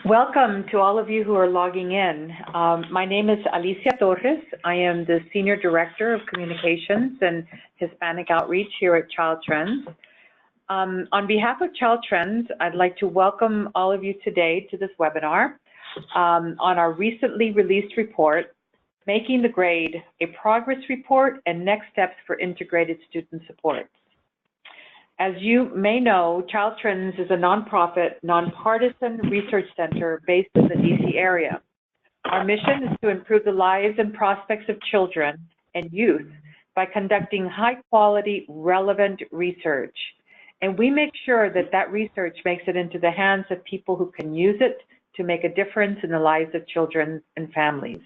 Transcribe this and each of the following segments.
Welcome to all of you who are logging in. My name is Alicia Torres. I am the Senior Director of Communications and Hispanic Outreach here at Child Trends. On behalf of Child Trends, I'd like to welcome all of you today to this webinar on our recently released report, Making the Grade, a Progress Report and Next Steps for Integrated Student Support. As you may know, Child Trends is a nonprofit, nonpartisan research center based in the DC area. Our mission is to improve the lives and prospects of children and youth by conducting high-quality, relevant research. And we make sure that that research makes it into the hands of people who can use it to make a difference in the lives of children and families.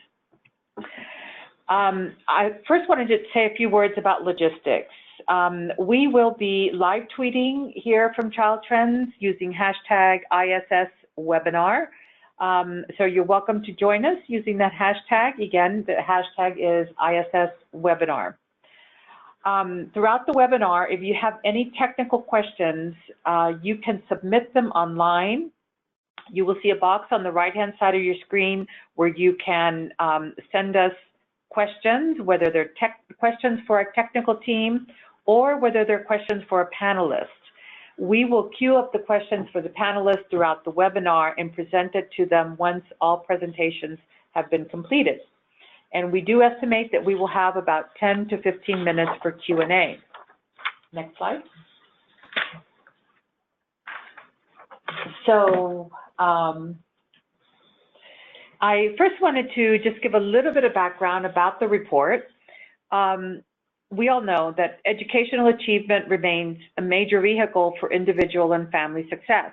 I first wanted to say a few words about logistics. We will be live tweeting here from Child Trends using hashtag ISSwebinar. So you're welcome to join us using that hashtag. Again, the hashtag is ISSwebinar. Throughout the webinar, if you have any technical questions, you can submit them online. You will see a box on the right-hand side of your screen where you can send us questions, whether they're questions for our technical team or whether they're questions for a panelist. We will queue up the questions for the panelists throughout the webinar and present it to them once all presentations have been completed. And we do estimate that we will have about 10 to 15 minutes for Q&A. Next slide. So I first wanted to just give a little bit of background about the report. We all know that educational achievement remains a major vehicle for individual and family success.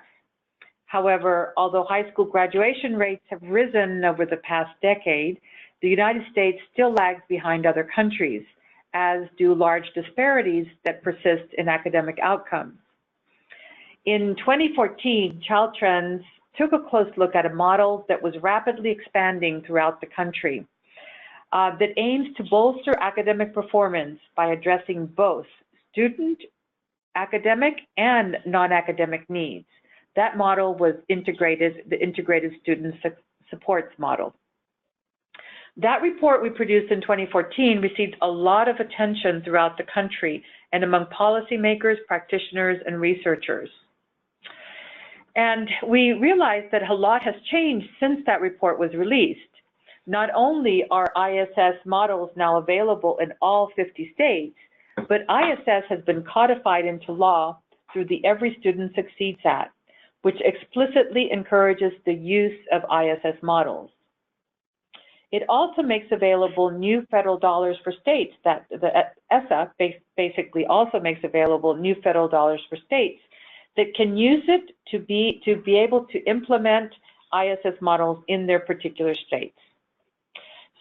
However, although high school graduation rates have risen over the past decade, the United States still lags behind other countries, as do large disparities that persist in academic outcomes. In 2014, Child Trends took a close look at a model that was rapidly expanding throughout the country. That aims to bolster academic performance by addressing both student, academic, and non-academic needs. That model was the Integrated Student Supports model. That report we produced in 2014 received a lot of attention throughout the country and among policymakers, practitioners, and researchers. And we realized that a lot has changed since that report was released. Not only are ISS models now available in all 50 states, but ISS has been codified into law through the Every Student Succeeds Act, which explicitly encourages the use of ISS models. It also makes available new federal dollars for states. That the ESSA basically also makes available new federal dollars for states that can use it to be able to implement ISS models in their particular states.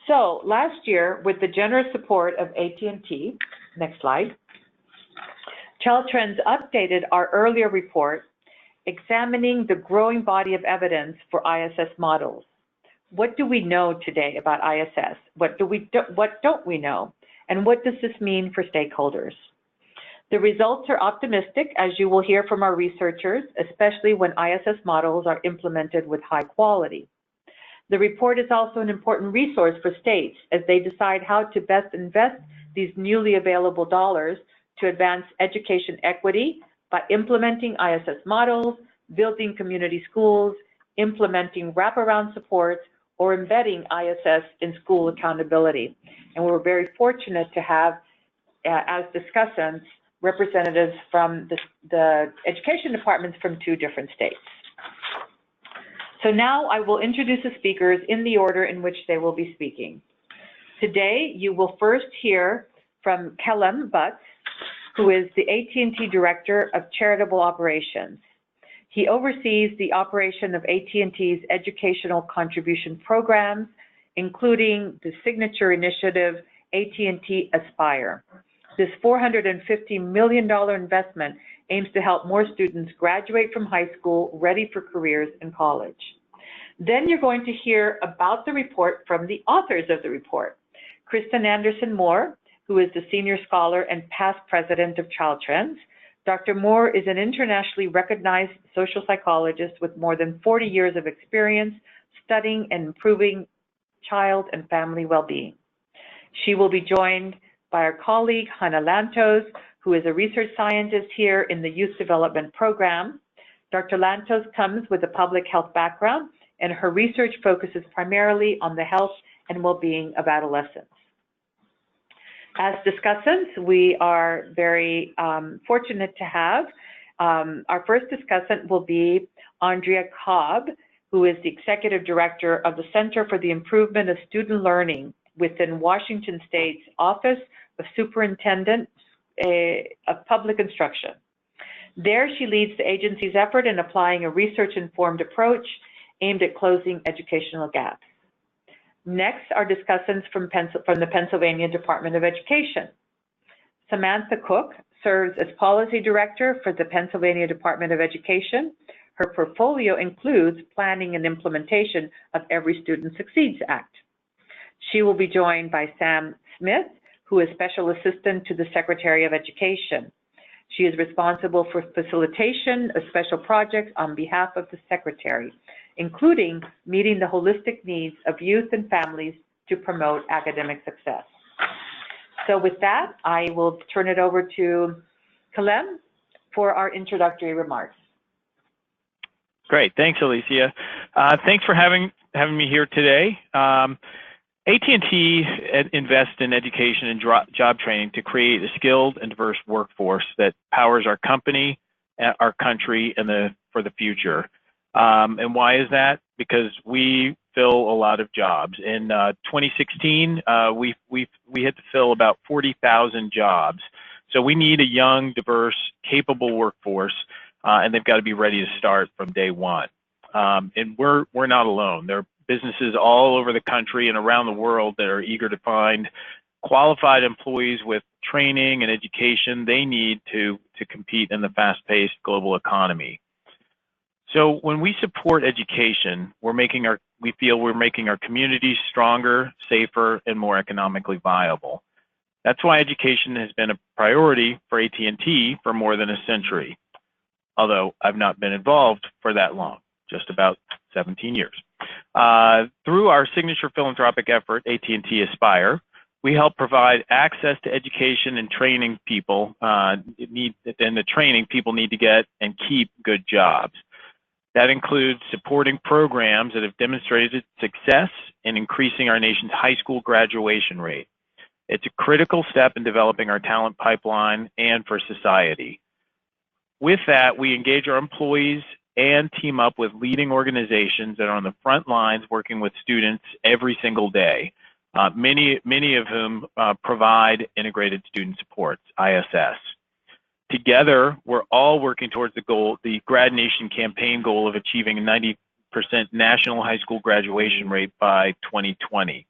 So last year, with the generous support of AT&T, next slide, Child Trends updated our earlier report examining the growing body of evidence for ISS models. What do we know today about ISS? What don't we know? And what does this mean for stakeholders? The results are optimistic, as you will hear from our researchers, especially when ISS models are implemented with high quality. The report is also an important resource for states as they decide how to best invest these newly available dollars to advance education equity by implementing ISS models, building community schools, implementing wraparound supports, or embedding ISS in school accountability. And we're very fortunate to have, as discussants, representatives from the education departments from 2 different states. So now I will introduce the speakers in the order in which they will be speaking. Today, you will first hear from Kellem Butts, who is the AT&T Director of Charitable Operations. He oversees the operation of AT&T's educational contribution programs, including the signature initiative, AT&T Aspire. This $450 million investment aims to help more students graduate from high school ready for careers in college. Then you're going to hear about the report from the authors of the report. Kristen Anderson Moore, who is the Senior Scholar and past President of Child Trends, Dr. Moore is an internationally recognized social psychologist with more than 40 years of experience studying and improving child and family well-being. She will be joined by our colleague, Hannah Lantos, who is a research scientist here in the Youth Development Program. Dr. Lantos comes with a public health background, and her research focuses primarily on the health and well-being of adolescents. As discussants, we are very fortunate to have our first discussant will be Andrea Cobb, who is the Executive Director of the Center for the Improvement of Student Learning within Washington State's Office of Superintendent of Public Instruction. There, she leads the agency's effort in applying a research-informed approach aimed at closing educational gaps. Next are discussants from the Pennsylvania Department of Education. Samantha Cook serves as Policy Director for the Pennsylvania Department of Education. Her portfolio includes planning and implementation of Every Student Succeeds Act. She will be joined by Sam Smith, who is Special Assistant to the Secretary of Education. She is responsible for facilitation of special projects on behalf of the Secretary, including meeting the holistic needs of youth and families to promote academic success. So with that, I will turn it over to Kalem for our introductory remarks. Great, thanks, Alicia. Thanks for having me here today. AT&T invests in education and job training to create a skilled and diverse workforce that powers our company, our country, and for the future. And why is that? Because we fill a lot of jobs. In 2016, we had to fill about 40,000 jobs. So we need a young, diverse, capable workforce, and they've got to be ready to start from day one. And we're not alone. There are businesses all over the country and around the world that are eager to find qualified employees with training and education they need to compete in the fast-paced global economy. So when we support education, we feel we're making our communities stronger, safer, and more economically viable. That's why education has been a priority for AT&T for more than a century, although I've not been involved for that long, just about 17 years. Through our signature philanthropic effort, AT&T Aspire, we help provide access to education and training people need to get and keep good jobs. That includes supporting programs that have demonstrated success in increasing our nation's high school graduation rate. It's a critical step in developing our talent pipeline and for society. With that, we engage our employees and team up with leading organizations that are on the front lines working with students every single day, many of whom provide integrated student supports, ISS. Together, we're all working towards the Grad Nation campaign goal of achieving a 90% national high school graduation rate by 2020.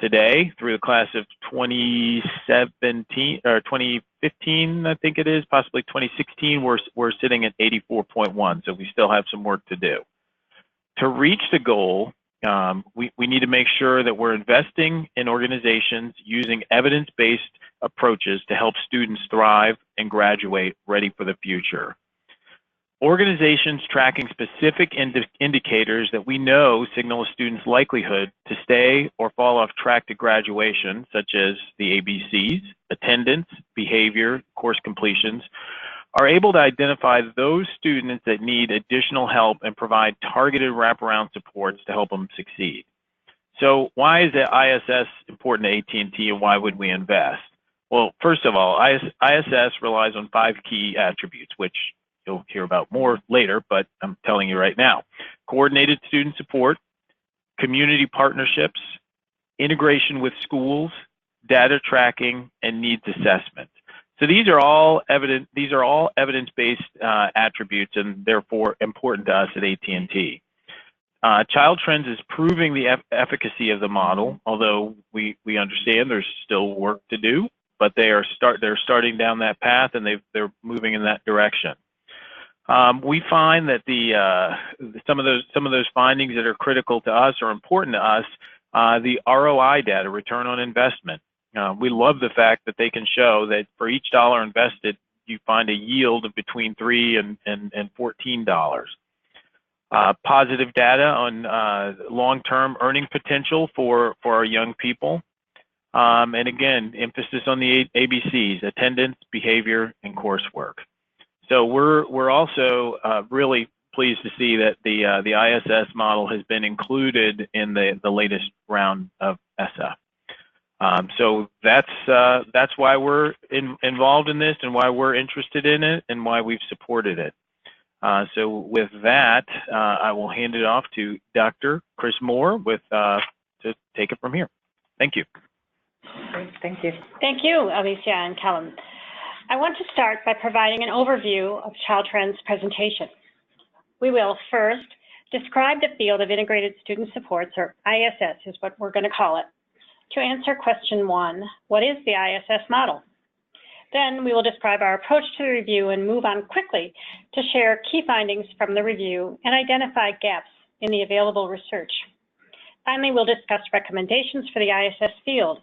Today, through the class of 2017 or 2015, I think it is, possibly 2016, we're sitting at 84.1, so we still have some work to do. To reach the goal, we need to make sure that we're investing in organizations using evidence-based approaches to help students thrive and graduate ready for the future. Organizations tracking specific indicators that we know signal a student's likelihood to stay or fall off track to graduation, such as the ABCs, attendance, behavior, course completions, are able to identify those students that need additional help and provide targeted wraparound supports to help them succeed. So why is the ISS important to AT&T and why would we invest? Well, first of all, ISS relies on 5 key attributes, which you'll hear about more later, but I'm telling you right now. Coordinated student support, community partnerships, integration with schools, data tracking, and needs assessment. So these are all evidence-based attributes and therefore important to us at AT&T. Child Trends is proving the efficacy of the model, although we understand there's still work to do, but they're starting down that path and they're moving in that direction. We find that some of those findings that are critical to us or important to us, the ROI data, return on investment. We love the fact that they can show that for each dollar invested, you find a yield of between $3 and $14. Positive data on long-term earning potential for our young people. And again, emphasis on the ABCs: attendance, behavior, and coursework. So we're also really pleased to see that the ISS model has been included in the latest round of SF. So that's why we're involved in this, and why we're interested in it, and why we've supported it. So with that, I will hand it off to Dr. Chris Moore to take it from here. Thank you. Great, thank you. Thank you, Alicia and Callum. I want to start by providing an overview of Childtrend's presentation. We will first describe the field of integrated student supports, or ISS is what we're going to call it, to answer question 1, what is the ISS model? Then we will describe our approach to the review and move on quickly to share key findings from the review and identify gaps in the available research. Finally, we'll discuss recommendations for the ISS field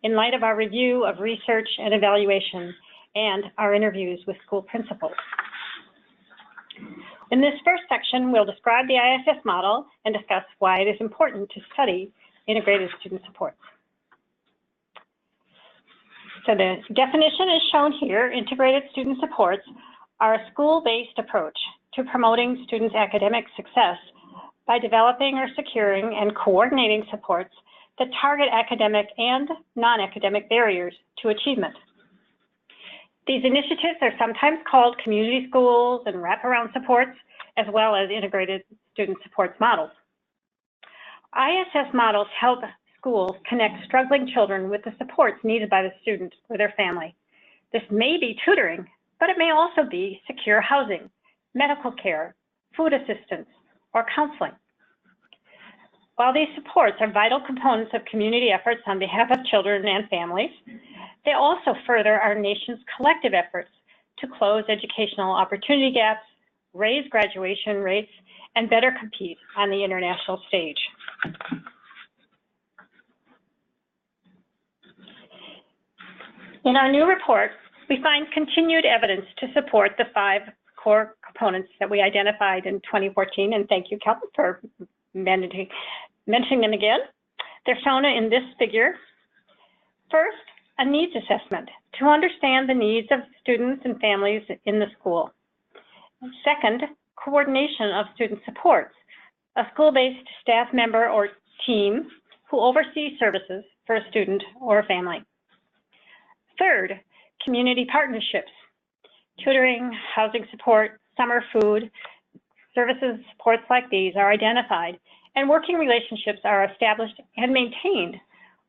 in light of our review of research and evaluation and our interviews with school principals. In this first section, we'll describe the ISS model and discuss why it is important to study integrated student supports. So the definition is shown here. Integrated student supports are a school-based approach to promoting students' academic success by developing or securing and coordinating supports that target academic and non-academic barriers to achievement. These initiatives are sometimes called community schools and wraparound supports, as well as integrated student supports models. ISS models help schools connect struggling children with the supports needed by the student or their family. This may be tutoring, but it may also be secure housing, medical care, food assistance, or counseling. While these supports are vital components of community efforts on behalf of children and families, they also further our nation's collective efforts to close educational opportunity gaps, raise graduation rates, and better compete on the international stage. In our new report, we find continued evidence to support the 5 core components that we identified in 2014, and thank you, Calvin, for mentioning them again. They're shown in this figure. First, a needs assessment to understand the needs of students and families in the school. Second, coordination of student supports, a school-based staff member or team who oversees services for a student or a family. Third, community partnerships, tutoring, housing support, summer food, services, supports like these are identified, and working relationships are established and maintained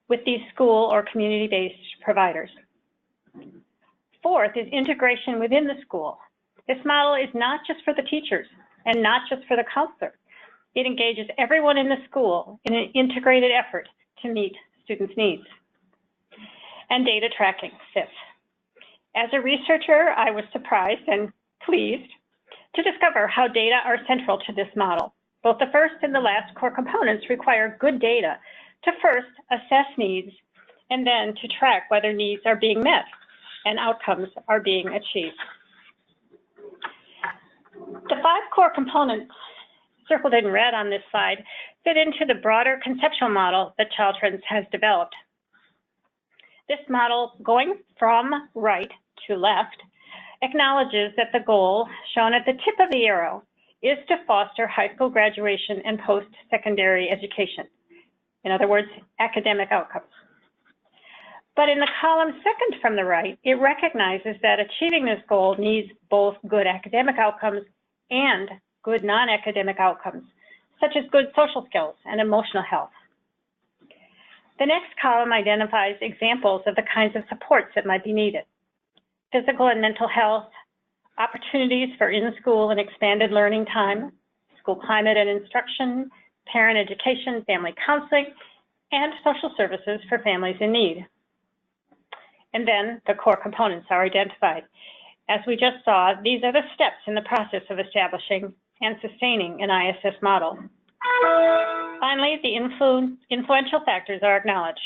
with these school or community-based providers. Fourth is integration within the school. This model is not just for the teachers and not just for the counselor. It engages everyone in the school in an integrated effort to meet students' needs. And data tracking, fifth. As a researcher, I was surprised and pleased to discover how data are central to this model. Both the first and the last core components require good data to first assess needs and then to track whether needs are being met and outcomes are being achieved. The 5 core components circled in red on this slide fit into the broader conceptual model that Childtrends has developed. This model, going from right to left, acknowledges that the goal shown at the tip of the arrow is to foster high school graduation and post-secondary education. In other words, academic outcomes. But in the column second from the right, it recognizes that achieving this goal needs both good academic outcomes and good non-academic outcomes, such as good social skills and emotional health. The next column identifies examples of the kinds of supports that might be needed: physical and mental health, opportunities for in-school and expanded learning time, school climate and instruction, parent education, family counseling, and social services for families in need. And then the core components are identified. As we just saw, these are the steps in the process of establishing and sustaining an ISS model. Finally, the influential factors are acknowledged.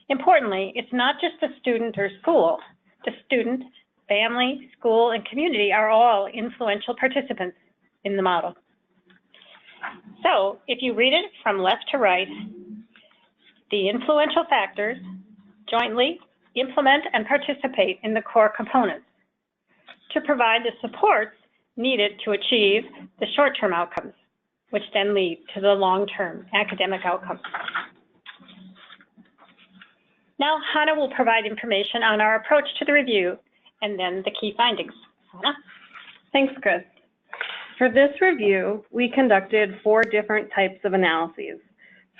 Importantly, it's not just the student or school. The student, family, school, and community are all influential participants in the model. So if you read it from left to right, the influential factors jointly implement and participate in the core components to provide the supports needed to achieve the short-term outcomes, which then lead to the long-term academic outcomes. Now, Hannah will provide information on our approach to the review and then the key findings. Hannah? Thanks, Chris. For this review, we conducted 4 different types of analyses.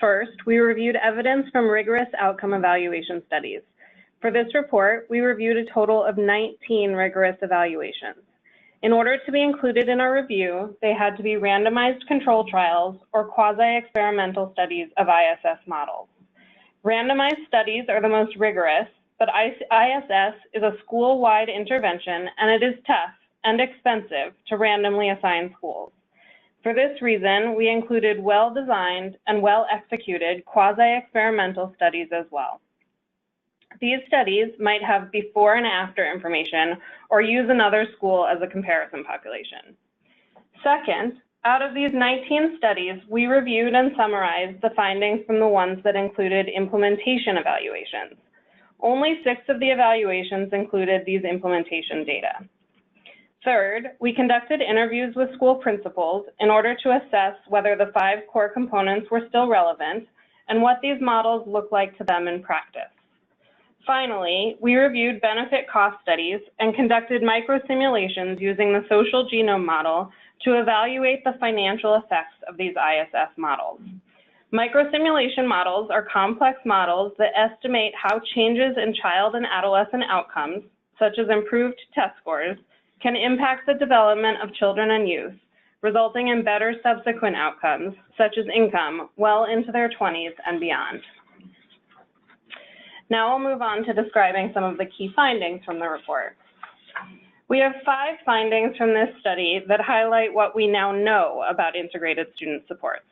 First, we reviewed evidence from rigorous outcome evaluation studies. For this report, we reviewed a total of 19 rigorous evaluations. In order to be included in our review, they had to be randomized control trials or quasi-experimental studies of ISS models. Randomized studies are the most rigorous, but ISS is a school-wide intervention, and it is tough and expensive to randomly assign schools. For this reason, we included well-designed and well-executed quasi-experimental studies as well. These studies might have before and after information or use another school as a comparison population. Second, out of these 19 studies, we reviewed and summarized the findings from the ones that included implementation evaluations. Only 6 of the evaluations included these implementation data. Third, we conducted interviews with school principals in order to assess whether the 5 core components were still relevant and what these models look like to them in practice. Finally, we reviewed benefit cost studies and conducted microsimulations using the social genome model to evaluate the financial effects of these ISS models. Microsimulation models are complex models that estimate how changes in child and adolescent outcomes, such as improved test scores, can impact the development of children and youth, resulting in better subsequent outcomes, such as income, well into their 20s and beyond. Now I'll move on to describing some of the key findings from the report. We have 5 findings from this study that highlight what we now know about integrated student supports.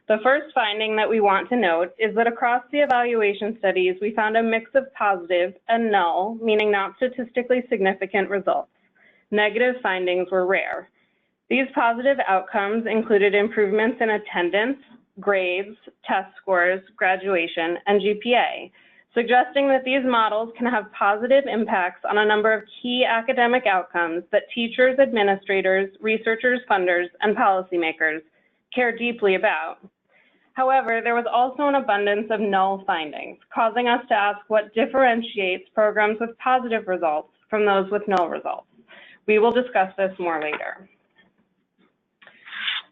The first finding that we want to note is that across the evaluation studies, we found a mix of positive and null, meaning not statistically significant results. Negative findings were rare. These positive outcomes included improvements in attendance, grades, test scores, graduation, and GPA, suggesting that these models can have positive impacts on a number of key academic outcomes that teachers, administrators, researchers, funders, and policymakers care deeply about. However, there was also an abundance of null findings, causing us to ask what differentiates programs with positive results from those with null results. We will discuss this more later.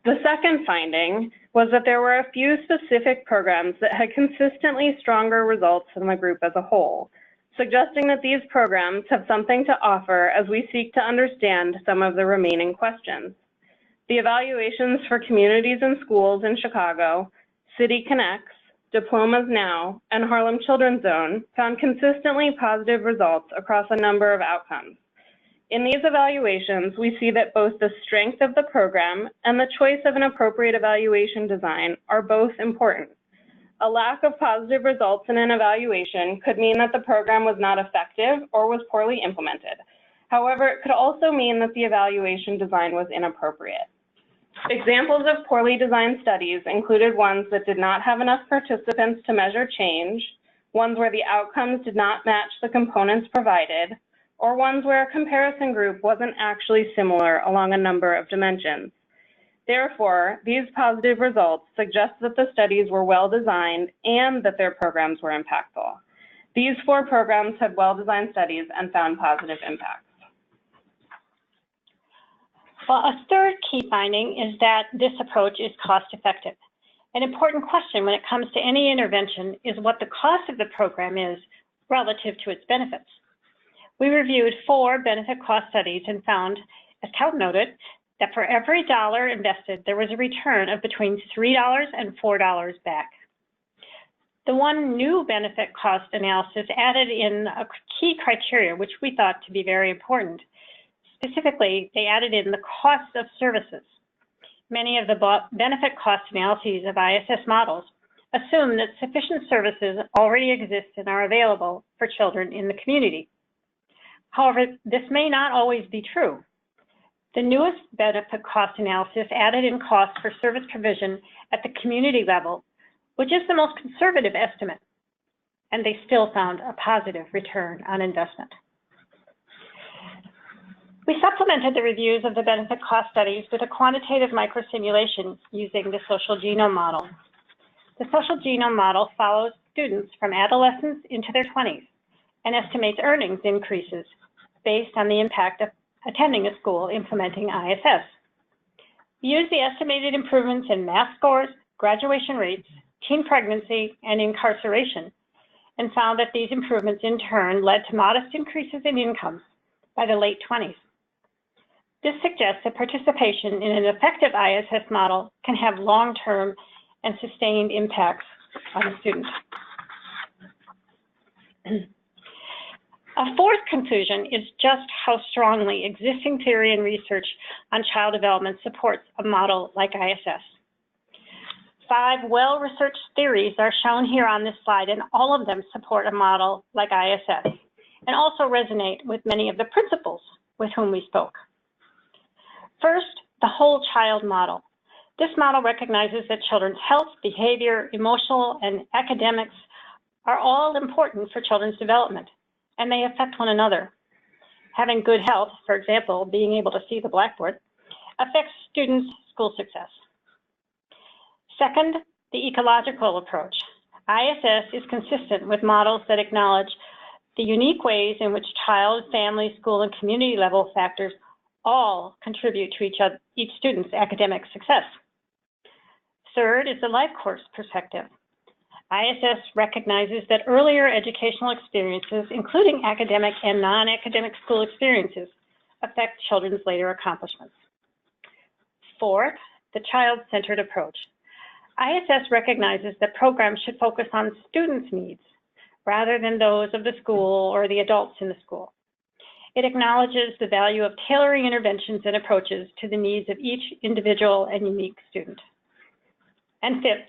The second finding was that there were a few specific programs that had consistently stronger results than the group as a whole, suggesting that these programs have something to offer as we seek to understand some of the remaining questions. The evaluations for communities and schools in Chicago, City Connects, Diplomas Now, and Harlem Children's Zone found consistently positive results across a number of outcomes. In these evaluations, we see that both the strength of the program and the choice of an appropriate evaluation design are both important. A lack of positive results in an evaluation could mean that the program was not effective or was poorly implemented. However, it could also mean that the evaluation design was inappropriate. Examples of poorly designed studies included ones that did not have enough participants to measure change, ones where the outcomes did not match the components provided, or ones where a comparison group wasn't actually similar along a number of dimensions. Therefore, these positive results suggest that the studies were well designed and that their programs were impactful. These 4 programs had well-designed studies and found positive impacts. Well, a third key finding is that this approach is cost-effective. An important question when it comes to any intervention is what the cost of the program is relative to its benefits. We reviewed 4 benefit cost studies and found, as Cal noted, that for every dollar invested, there was a return of between $3 and $4 back. The one new benefit cost analysis added in a key criteria, which we thought to be very important. Specifically, they added in the cost of services. Many of the benefit cost analyses of ISS models assume that sufficient services already exist and are available for children in the community. However, this may not always be true. The newest benefit cost analysis added in costs for service provision at the community level, which is the most conservative estimate, and they still found a positive return on investment. We supplemented the reviews of the benefit cost studies with a quantitative microsimulation using the social genome model. The social genome model follows students from adolescence into their 20s and estimates earnings increases based on the impact of attending a school implementing ISS. We used the estimated improvements in math scores, graduation rates, teen pregnancy, and incarceration, and found that these improvements in turn led to modest increases in incomes by the late 20s. This suggests that participation in an effective ISS model can have long-term and sustained impacts on a student. A fourth conclusion is just how strongly existing theory and research on child development supports a model like ISS. 5 well-researched theories are shown here on this slide, and all of them support a model like ISS, and also resonate with many of the principals with whom we spoke. First, the whole child model. This model recognizes that children's health, behavior, emotional, and academics are all important for children's development, and they affect one another. Having good health, for example, being able to see the blackboard, affects students' school success. Second, the ecological approach. ISS is consistent with models that acknowledge the unique ways in which child, family, school, and community level factors all contribute to each student's academic success. Third is the life course perspective. ISS recognizes that earlier educational experiences, including academic and non-academic school experiences, affect children's later accomplishments. Fourth, the child-centered approach. ISS recognizes that programs should focus on students' needs rather than those of the school or the adults in the school. It acknowledges the value of tailoring interventions and approaches to the needs of each individual and unique student. And fifth,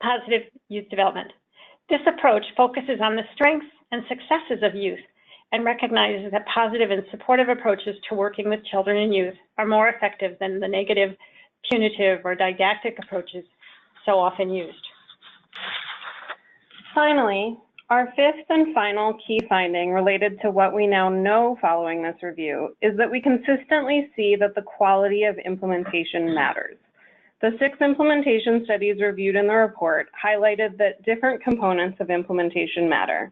positive youth development. This approach focuses on the strengths and successes of youth and recognizes that positive and supportive approaches to working with children and youth are more effective than the negative, punitive, or didactic approaches so often used. Finally, our fifth and final key finding related to what we now know following this review is that we consistently see that the quality of implementation matters. The 6 implementation studies reviewed in the report highlighted that different components of implementation matter.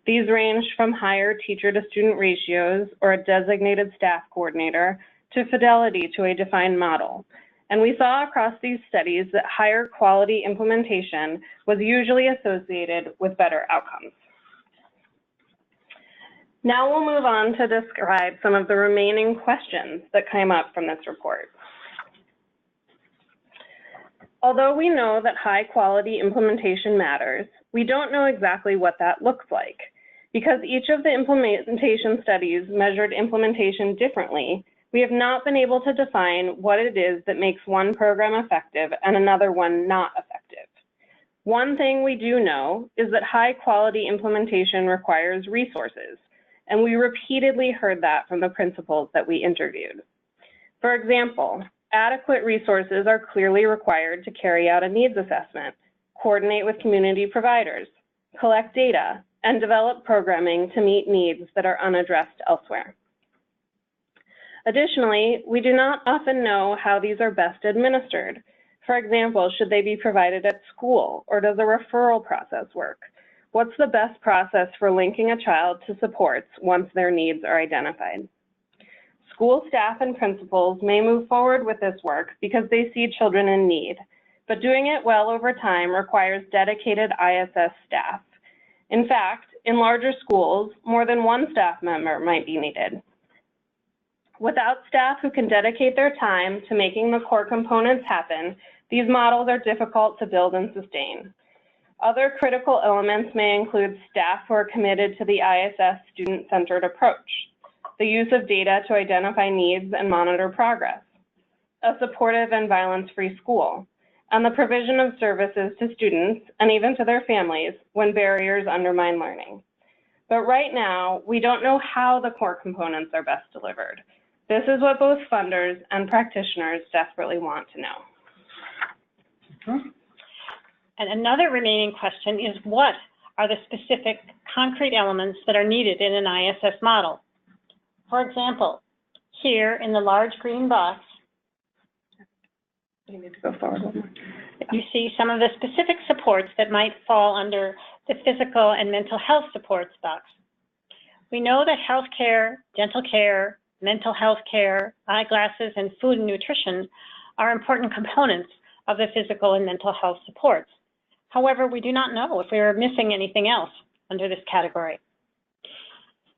These ranged from higher teacher-to-student ratios or a designated staff coordinator to fidelity to a defined model. And we saw across these studies that higher quality implementation was usually associated with better outcomes. Now we'll move on to describe some of the remaining questions that came up from this report. Although we know that high quality implementation matters, we don't know exactly what that looks like. Because each of the implementation studies measured implementation differently, we have not been able to define what it is that makes one program effective and another one not effective. One thing we do know is that high quality implementation requires resources, and we repeatedly heard that from the principals that we interviewed. For example, adequate resources are clearly required to carry out a needs assessment, coordinate with community providers, collect data, and develop programming to meet needs that are unaddressed elsewhere. Additionally, we do not often know how these are best administered. For example, should they be provided at school, or does a referral process work? What's the best process for linking a child to supports once their needs are identified? School staff and principals may move forward with this work because they see children in need, but doing it well over time requires dedicated ISS staff. In fact, in larger schools, more than one staff member might be needed. Without staff who can dedicate their time to making the core components happen, these models are difficult to build and sustain. Other critical elements may include staff who are committed to the ISS student-centered approach, the use of data to identify needs and monitor progress, a supportive and violence-free school, and the provision of services to students and even to their families when barriers undermine learning. But right now, we don't know how the core components are best delivered. This is what both funders and practitioners desperately want to know. And another remaining question is, what are the specific concrete elements that are needed in an ISS model? For example, here in the large green box, You need to go forward one more. you see some of the specific supports that might fall under the physical and mental health supports box. We know that healthcare, dental care, mental health care, eyeglasses, and food and nutrition are important components of the physical and mental health supports. However, we do not know if we are missing anything else under this category.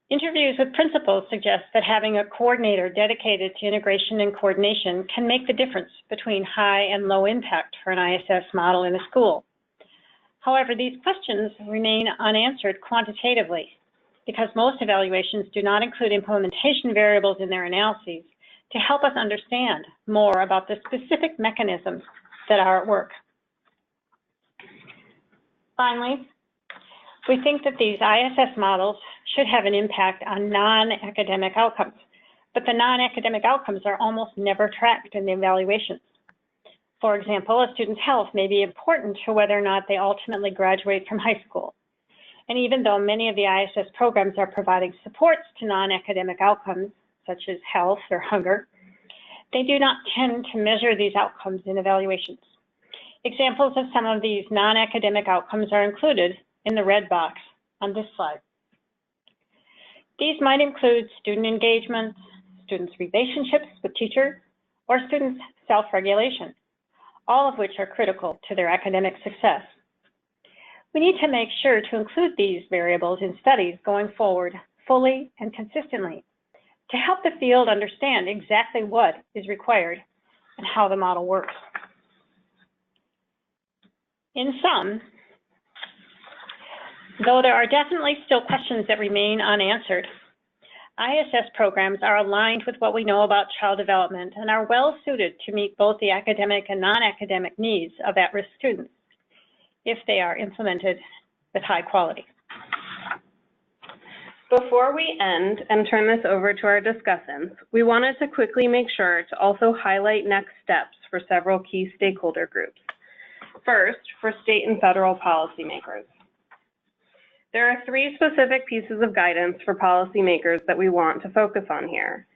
Interviews with principals suggest that having a coordinator dedicated to integration and coordination can make the difference between high and low impact for an ISS model in a school. However, these questions remain unanswered quantitatively because most evaluations do not include implementation variables in their analyses to help us understand more about the specific mechanisms that are at work. Finally, we think that these ISS models should have an impact on non-academic outcomes, but the non-academic outcomes are almost never tracked in the evaluations. For example, a student's health may be important to whether or not they ultimately graduate from high school. And even though many of the ISS programs are providing supports to non-academic outcomes, such as health or hunger, they do not tend to measure these outcomes in evaluations. Examples of some of these non-academic outcomes are included in the red box on this slide. These might include student engagement, students' relationships with teachers, or students' self-regulation, all of which are critical to their academic success. We need to make sure to include these variables in studies going forward fully and consistently to help the field understand exactly what is required and how the model works. In sum, though there are definitely still questions that remain unanswered, ISS programs are aligned with what we know about child development and are well suited to meet both the academic and non-academic needs of at-risk students if they are implemented with high quality. Before we end and turn this over to our discussants, we wanted to quickly make sure to also highlight next steps for several key stakeholder groups. First, for state and federal policymakers. There are three specific pieces of guidance for policymakers that we want to focus on here.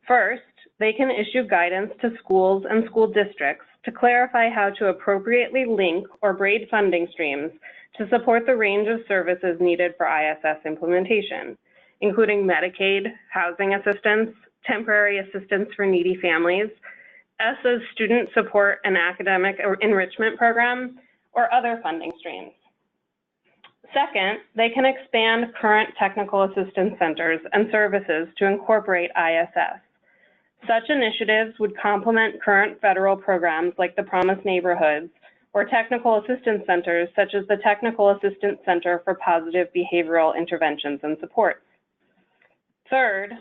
First, they can issue guidance to schools and school districts to clarify how to appropriately link or braid funding streams to support the range of services needed for ISS implementation, including Medicaid, housing assistance, temporary assistance for needy families, ESSA's student support and academic enrichment program, or other funding streams. Second, they can expand current technical assistance centers and services to incorporate ISS. Such initiatives would complement current federal programs like the Promised Neighborhoods or technical assistance centers such as the Technical Assistance Center for Positive Behavioral Interventions and Supports. Third,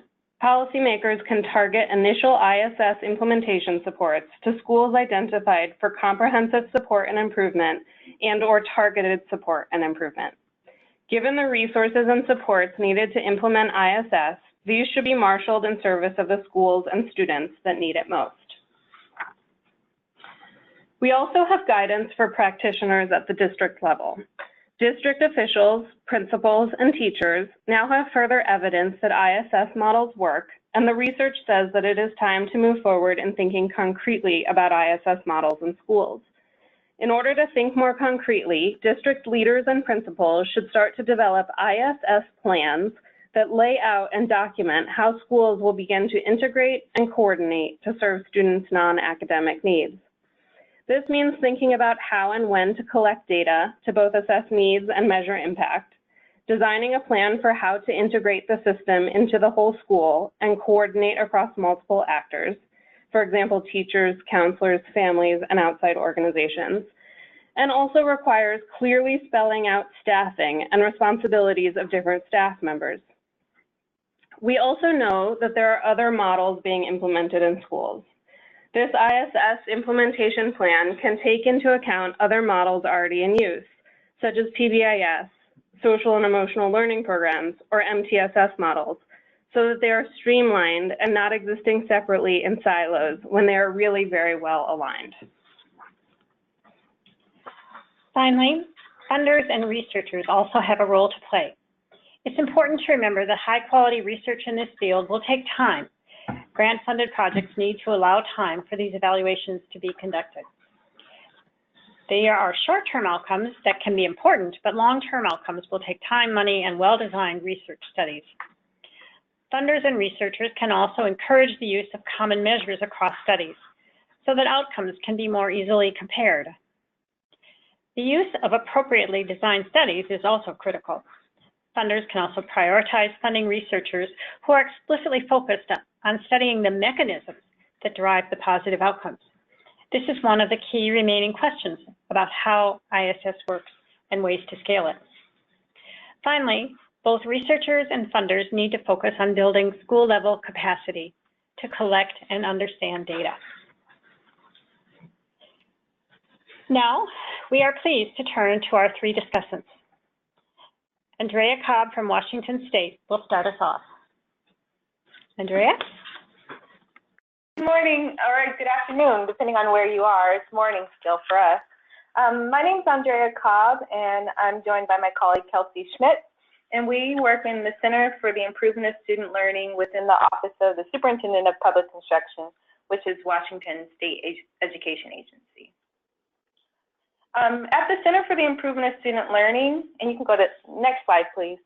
policymakers can target initial ISS implementation supports to schools identified for comprehensive support and improvement and/or targeted support and improvement. Given the resources and supports needed to implement ISS, these should be marshaled in service of the schools and students that need it most. We also have guidance for practitioners at the district level. District officials, principals, and teachers now have further evidence that ISS models work, and the research says that it is time to move forward in thinking concretely about ISS models in schools. In order to think more concretely, district leaders and principals should start to develop ISS plans that lay out and document how schools will begin to integrate and coordinate to serve students' non-academic needs. This means thinking about how and when to collect data to both assess needs and measure impact, designing a plan for how to integrate the system into the whole school and coordinate across multiple actors, for example, teachers, counselors, families, and outside organizations, and also requires clearly spelling out staffing and responsibilities of different staff members. We also know that there are other models being implemented in schools. This ISS implementation plan can take into account other models already in use, such as PBIS, social and emotional learning programs, or MTSS models, so that they are streamlined and not existing separately in silos when they are really very well aligned. Finally, funders and researchers also have a role to play. It's important to remember that high-quality research in this field will take time. Grant-funded projects need to allow time for these evaluations to be conducted. There are short-term outcomes that can be important, but long-term outcomes will take time, money, and well-designed research studies. Funders and researchers can also encourage the use of common measures across studies so that outcomes can be more easily compared. The use of appropriately designed studies is also critical. Funders can also prioritize funding researchers who are explicitly focused on studying the mechanisms that drive the positive outcomes. This is one of the key remaining questions about how ISS works and ways to scale it. Finally, both researchers and funders need to focus on building school-level capacity to collect and understand data. Now, we are pleased to turn to our three discussants. Andrea Cobb from Washington State will start us off. Andrea? Good morning, or good afternoon, depending on where you are. It's morning still for us. My name is Andrea Cobb, and I'm joined by my colleague, Kelsey Schmidt, and we work in the Center for the Improvement of Student Learning within the Office of the Superintendent of Public Instruction, which is Washington State Education Agency. At the Center for the Improvement of Student Learning, and you can go to next slide, please.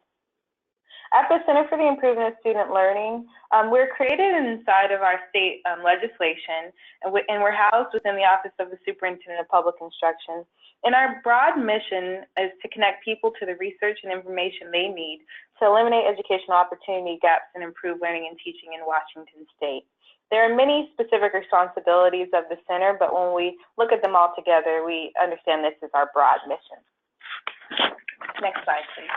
At the Center for the Improvement of Student Learning, we're created inside of our state legislation, and we're housed within the Office of the Superintendent of Public Instruction. And our broad mission is to connect people to the research and information they need to eliminate educational opportunity gaps and improve learning and teaching in Washington State. There are many specific responsibilities of the center, but when we look at them all together, we understand this is our broad mission. Next slide, please.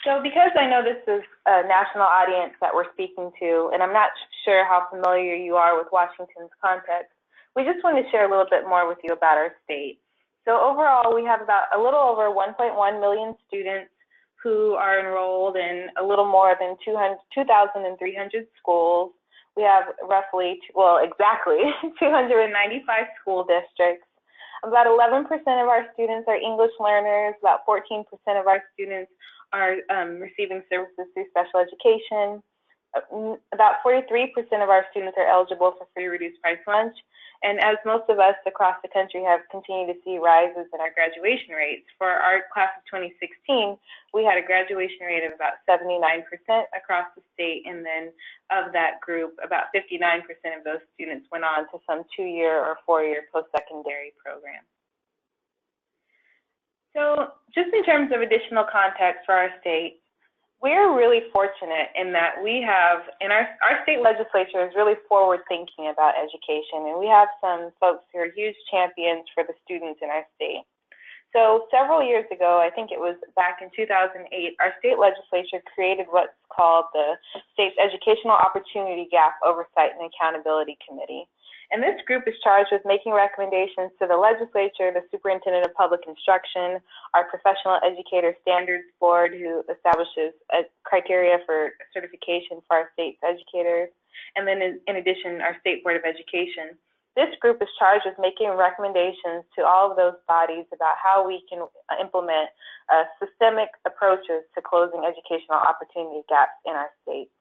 So because I know this is a national audience that we're speaking to, and I'm not sure how familiar you are with Washington's context, we just want to share a little bit more with you about our state. So overall, we have about a little over 1.1 million students who are enrolled in a little more than 2,300 schools. We have roughly, well, exactly 295 school districts. About 11% of our students are English learners. About 14% of our students are receiving services through special education. About 43% of our students are eligible for free reduced price lunch. And as most of us across the country have continued to see rises in our graduation rates, for our class of 2016, we had a graduation rate of about 79% across the state. And then of that group, about 59% of those students went on to some 2-year or 4-year post-secondary program. So just in terms of additional context for our state, we're really fortunate in that we have, and our state legislature is really forward thinking about education, and we have some folks who are huge champions for the students in our state. So several years ago, I think it was back in 2008, our state legislature created what's called the State's Educational Opportunity Gap Oversight and Accountability Committee. And this group is charged with making recommendations to the legislature, the Superintendent of Public Instruction, our Professional Educator Standards Board, who establishes a criteria for certification for our state's educators, and then in addition, our State Board of Education. This group is charged with making recommendations to all of those bodies about how we can implement systemic approaches to closing educational opportunity gaps in our state.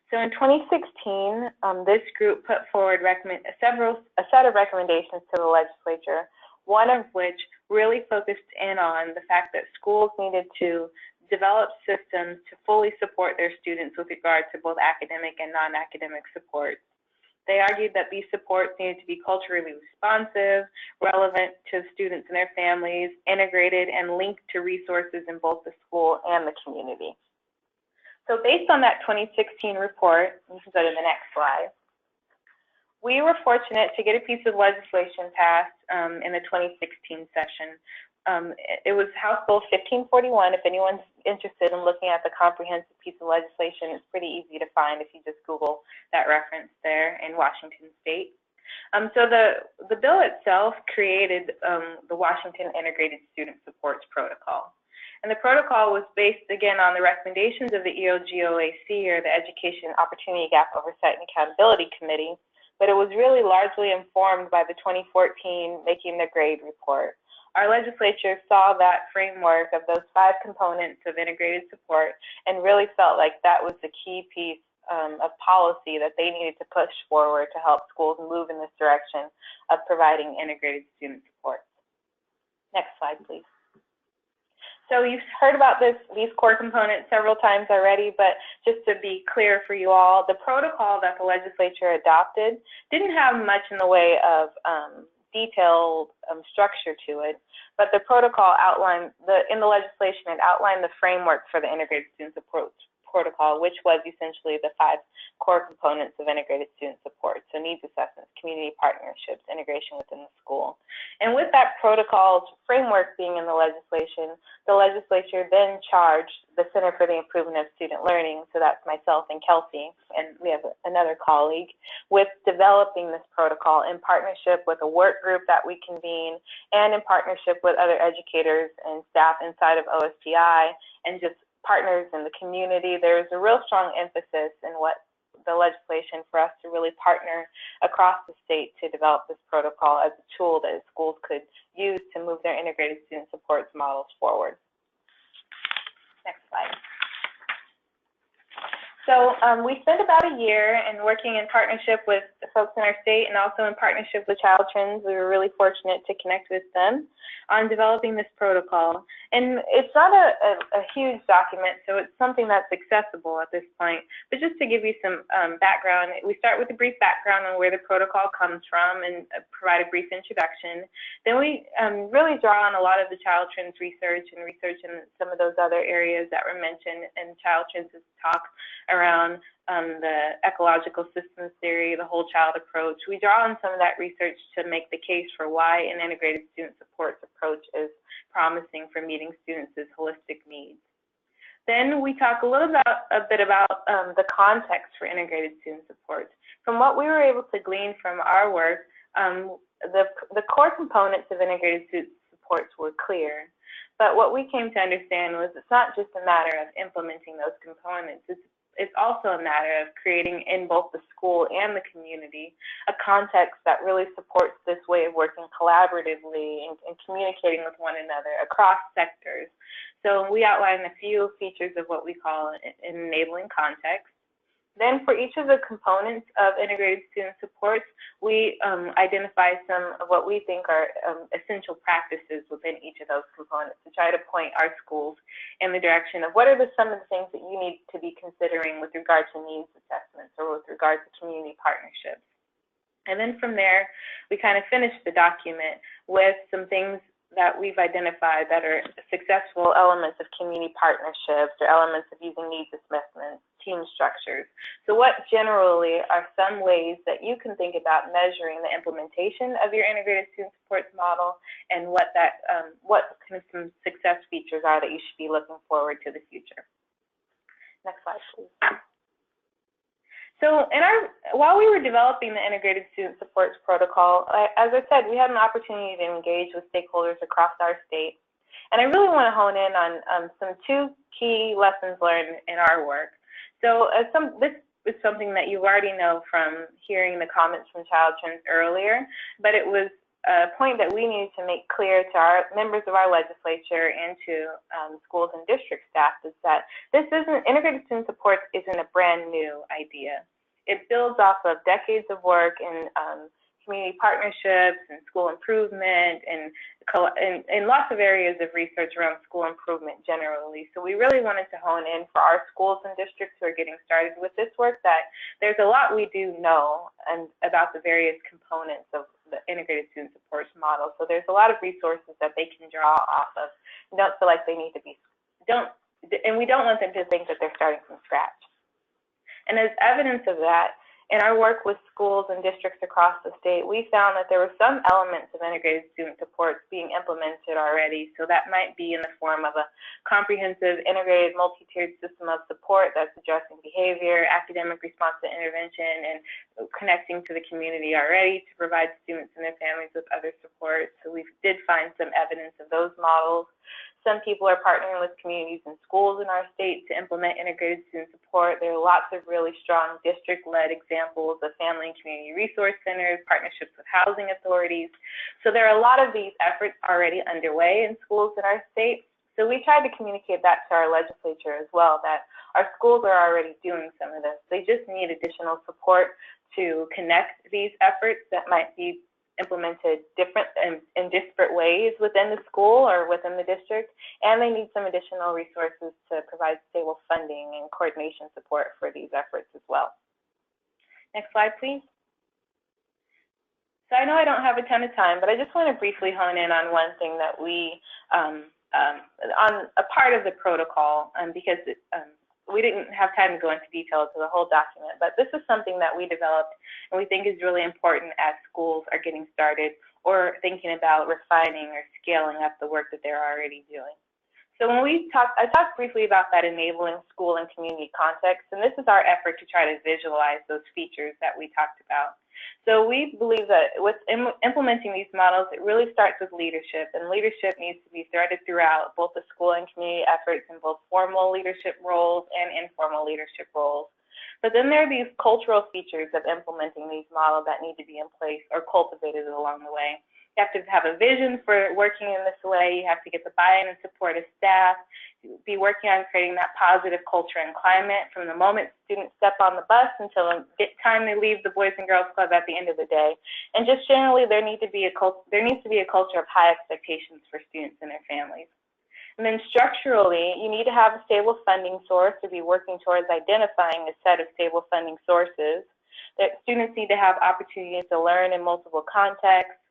So in 2016, this group put forward a set of recommendations to the legislature, one of which really focused in on the fact that schools needed to develop systems to fully support their students with regard to both academic and non-academic support. They argued that these supports needed to be culturally responsive, relevant to students and their families, integrated, and linked to resources in both the school and the community. So based on that 2016 report, you can go to the next slide, we were fortunate to get a piece of legislation passed in the 2016 session. It was House Bill 1541. If anyone's interested in looking at the comprehensive piece of legislation, it's pretty easy to find if you just Google that reference there in Washington State. So the bill itself created the Washington Integrated Student Supports Protocol. And the protocol was based, again, on the recommendations of the EOGOAC, or the Education Opportunity Gap Oversight and Accountability Committee, but it was really largely informed by the 2014 Making the Grade report. Our legislature saw that framework of those 5 components of integrated support and really felt like that was the key piece of policy that they needed to push forward to help schools move in this direction of providing integrated student support. Next slide, please. So you've heard about these core components several times already, but just to be clear for you all, the protocol that the legislature adopted didn't have much in the way of detailed structure to it, but the protocol outlined, in the legislation, it outlined the framework for the integrated student support protocol, which was essentially the 5 core components of integrated student support. So needs assessments, community partnerships, integration within the school. And with that protocol's framework being in the legislature then charged the Center for the Improvement of Student Learning, so that's myself and Kelsey, and we have another colleague, with developing this protocol in partnership with a work group that we convene and in partnership with other educators and staff inside of OSPI and just partners in the community. There's a real strong emphasis in what the legislation for us to really partner across the state to develop this protocol as a tool that schools could use to move their integrated student supports models forward. Next slide. So we spent about a year in working in partnership with the folks in our state and also in partnership with Child Trends. We were really fortunate to connect with them on developing this protocol. And it's not a huge document, so it's something that's accessible at this point. But just to give you some background, we start with a brief background on where the protocol comes from and provide a brief introduction. Then we really draw on a lot of the Child Trends research and research in some of those other areas that were mentioned in Child Trends' talk around the ecological systems theory, the whole child approach. We draw on some of that research to make the case for why an integrated student supports approach is promising for meeting students' holistic needs. Then we talk a bit about the context for integrated student supports. From what we were able to glean from our work, the core components of integrated student supports were clear. But what we came to understand was it's not just a matter of implementing those components. It's also a matter of creating in both the school and the community a context that really supports this way of working collaboratively and communicating with one another across sectors. So we outline a few features of what we call an enabling context. Then for each of the components of integrated student supports, we identify some of what we think are essential practices within each of those components to try to point our schools in the direction of what are some of the things that you need to be considering with regard to needs assessments or with regard to community partnerships. And then from there, we kind of finish the document with some things that we've identified that are successful elements of community partnerships or elements of using needs assessments, team structures. So what generally are some ways that you can think about measuring the implementation of your integrated student supports model and what kind of some success features are that you should be looking forward to the future. Next slide, please. So while we were developing the integrated student supports protocol, as I said, we had an opportunity to engage with stakeholders across our state. And I really want to hone in on some 2 key lessons learned in our work. So this is something that you already know from hearing the comments from Child Trends earlier, but it was a point that we needed to make clear to our members of our legislature and to schools and district staff is that integrated student supports isn't a brand new idea. It builds off of decades of work in community partnerships and school improvement and lots of areas of research around school improvement generally. So we really wanted to hone in for our schools and districts who are getting started with this work that there's a lot we do know about the various components of the integrated student supports model. So there's a lot of resources that they can draw off of. You don't feel like they need to and we don't want them to think that they're starting from scratch. And as evidence of that, in our work with schools and districts across the state, we found that there were some elements of integrated student supports being implemented already. So that might be in the form of a comprehensive, integrated, multi-tiered system of support that's addressing behavior, academic response to intervention, and connecting to the community already to provide students and their families with other supports. So we did find some evidence of those models. Some people are partnering with communities and schools in our state to implement integrated student support. There are lots of really strong district-led examples of family and community resource centers, partnerships with housing authorities. So there are a lot of these efforts already underway in schools in our state. So we tried to communicate that to our legislature as well, that our schools are already doing some of this. They just need additional support to connect these efforts that might be implemented in disparate ways within the school or within the district, and they need some additional resources to provide stable funding and coordination support for these efforts as well. Next slide, please. So I know I don't have a ton of time, but I just want to briefly hone in on one thing that we, on a part of the protocol, because we didn't have time to go into detail to the whole document, but this is something that we developed and we think is really important as schools are getting started or thinking about refining or scaling up the work that they're already doing. So when I talked briefly about that enabling school and community context, and this is our effort to try to visualize those features that we talked about. So we believe that with implementing these models, it really starts with leadership, and leadership needs to be threaded throughout both the school and community efforts in both formal leadership roles and informal leadership roles. But then there are these cultural features of implementing these models that need to be in place or cultivated along the way. You have to have a vision for working in this way. You have to get the buy-in and support of staff. Be working on creating that positive culture and climate from the moment students step on the bus until the time they leave the Boys and Girls Club at the end of the day. And just generally, there needs to be a culture of high expectations for students and their families. And then structurally, you need to have a stable funding source to be working towards identifying a set of stable funding sources. That students need to have opportunities to learn in multiple contexts.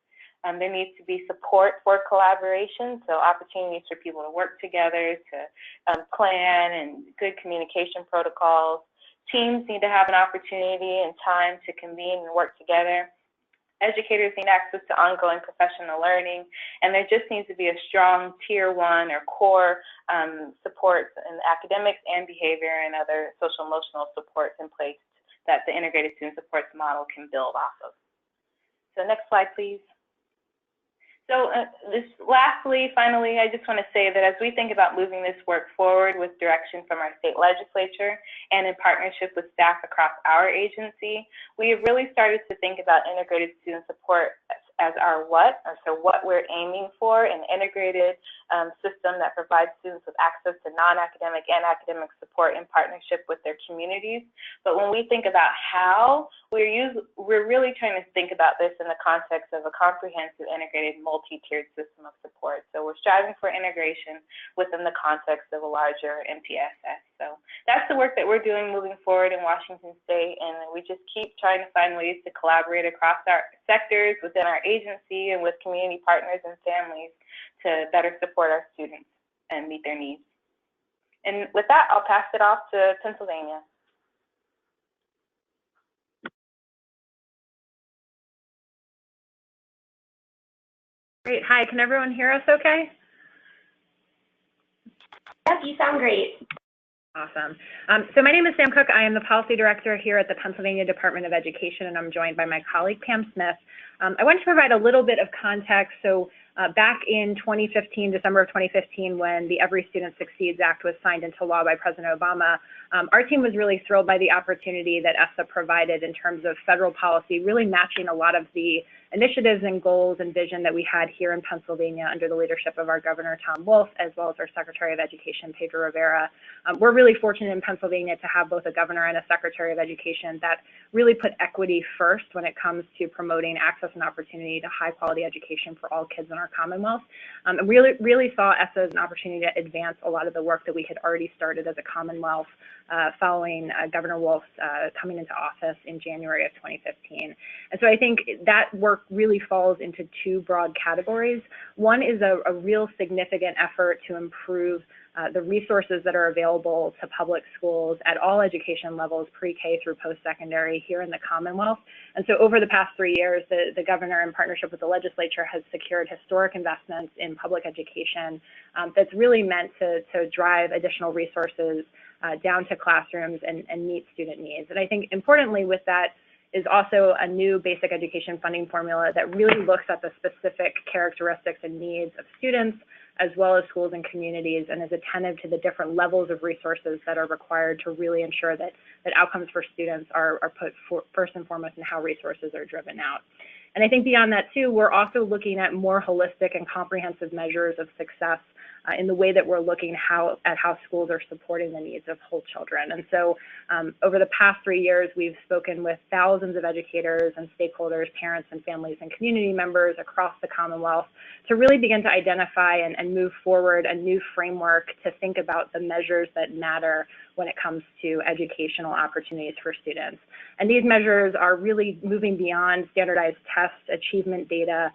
There needs to be support for collaboration, so opportunities for people to work together, to plan, and good communication protocols. Teams need to have an opportunity and time to convene and work together. Educators need access to ongoing professional learning, and there just needs to be a strong tier 1 or core support in academics and behavior and other social emotional supports in place that the integrated student supports model can build off of. So next slide, please. So finally, I just want to say that as we think about moving this work forward with direction from our state legislature and in partnership with staff across our agency, we have really started to think about integrated student support as our what, or so what we're aiming for, an integrated system that provides students with access to non-academic and academic support in partnership with their communities. But when we think about how, we're really trying to think about this in the context of a comprehensive, integrated, multi-tiered system of support. So we're striving for integration within the context of a larger MTSS. So that's the work that we're doing moving forward in Washington State, and we just keep trying to find ways to collaborate across our sectors within our agency and with community partners and families to better support our students and meet their needs. And with that, I'll pass it off to Pennsylvania. Great. Hi, can everyone hear us okay? Yes, you sound great. Awesome. So my name is Sam Cook. I am the Policy Director here at the Pennsylvania Department of Education, and I'm joined by my colleague, Pam Smith. I wanted to provide a little bit of context. So back in 2015, December of 2015, when the Every Student Succeeds Act was signed into law by President Obama, our team was really thrilled by the opportunity that ESSA provided in terms of federal policy, really matching a lot of the initiatives and goals and vision that we had here in Pennsylvania under the leadership of our Governor, Tom Wolf, as well as our Secretary of Education, Pedro Rivera. We're really fortunate in Pennsylvania to have both a governor and a Secretary of Education that really put equity first when it comes to promoting access and opportunity to high quality education for all kids in our Commonwealth. And really saw ESSA as an opportunity to advance a lot of the work that we had already started as a Commonwealth following Governor Wolf's coming into office in January of 2015. And so I think that work really falls into two broad categories. One is a real significant effort to improve the resources that are available to public schools at all education levels, pre-K through post-secondary here in the Commonwealth. And so over the past 3 years, the governor, in partnership with the legislature, has secured historic investments in public education that's really meant to drive additional resources down to classrooms and meet student needs. And I think importantly with that is also a new basic education funding formula that really looks at the specific characteristics and needs of students, as well as schools and communities, and is attentive to the different levels of resources that are required to really ensure that outcomes for students are put first and foremost in how resources are driven out. And I think beyond that too, we're also looking at more holistic and comprehensive measures of success in the way that we're looking at how schools are supporting the needs of whole children. And so over the past 3 years, we've spoken with thousands of educators and stakeholders, parents and families and community members across the Commonwealth to really begin to identify and move forward a new framework to think about the measures that matter when it comes to educational opportunities for students. And these measures are really moving beyond standardized test achievement data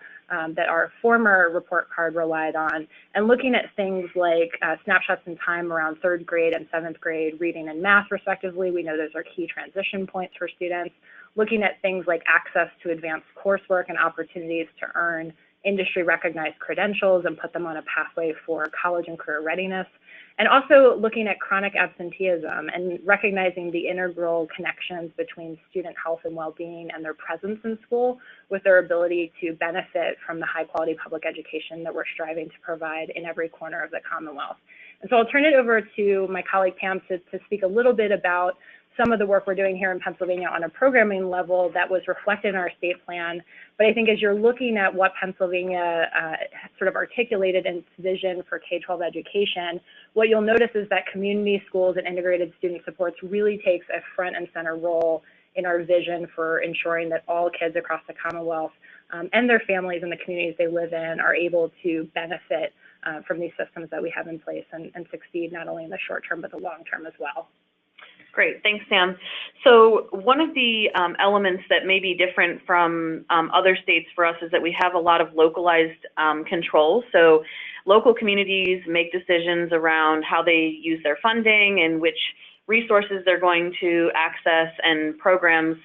that our former report card relied on, and looking at things like snapshots in time around 3rd grade and 7th grade reading and math respectively. We know those are key transition points for students. Looking at things like access to advanced coursework and opportunities to earn industry recognized credentials and put them on a pathway for college and career readiness. And also looking at chronic absenteeism and recognizing the integral connections between student health and well-being and their presence in school with their ability to benefit from the high-quality public education that we're striving to provide in every corner of the Commonwealth. And so I'll turn it over to my colleague Pam to speak a little bit about some of the work we're doing here in Pennsylvania on a programming level that was reflected in our state plan. But I think as you're looking at what Pennsylvania sort of articulated in its vision for K-12 education, what you'll notice is that community schools and integrated student supports really takes a front and center role in our vision for ensuring that all kids across the Commonwealth and their families and the communities they live in are able to benefit from these systems that we have in place and succeed not only in the short term, but the long term as well. Great, thanks, Sam. So one of the elements that may be different from other states for us is that we have a lot of localized control. So local communities make decisions around how they use their funding and which resources they're going to access and programs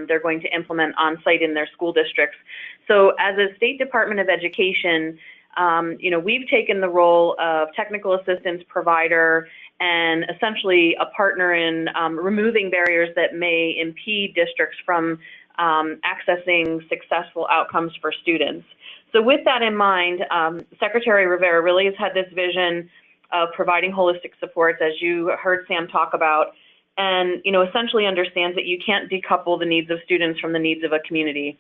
they're going to implement on site in their school districts. So as a State Department of Education, we've taken the role of technical assistance provider and essentially a partner in removing barriers that may impede districts from accessing successful outcomes for students. So with that in mind, Secretary Rivera really has had this vision of providing holistic supports, as you heard Sam talk about, and essentially understands that you can't decouple the needs of students from the needs of a community.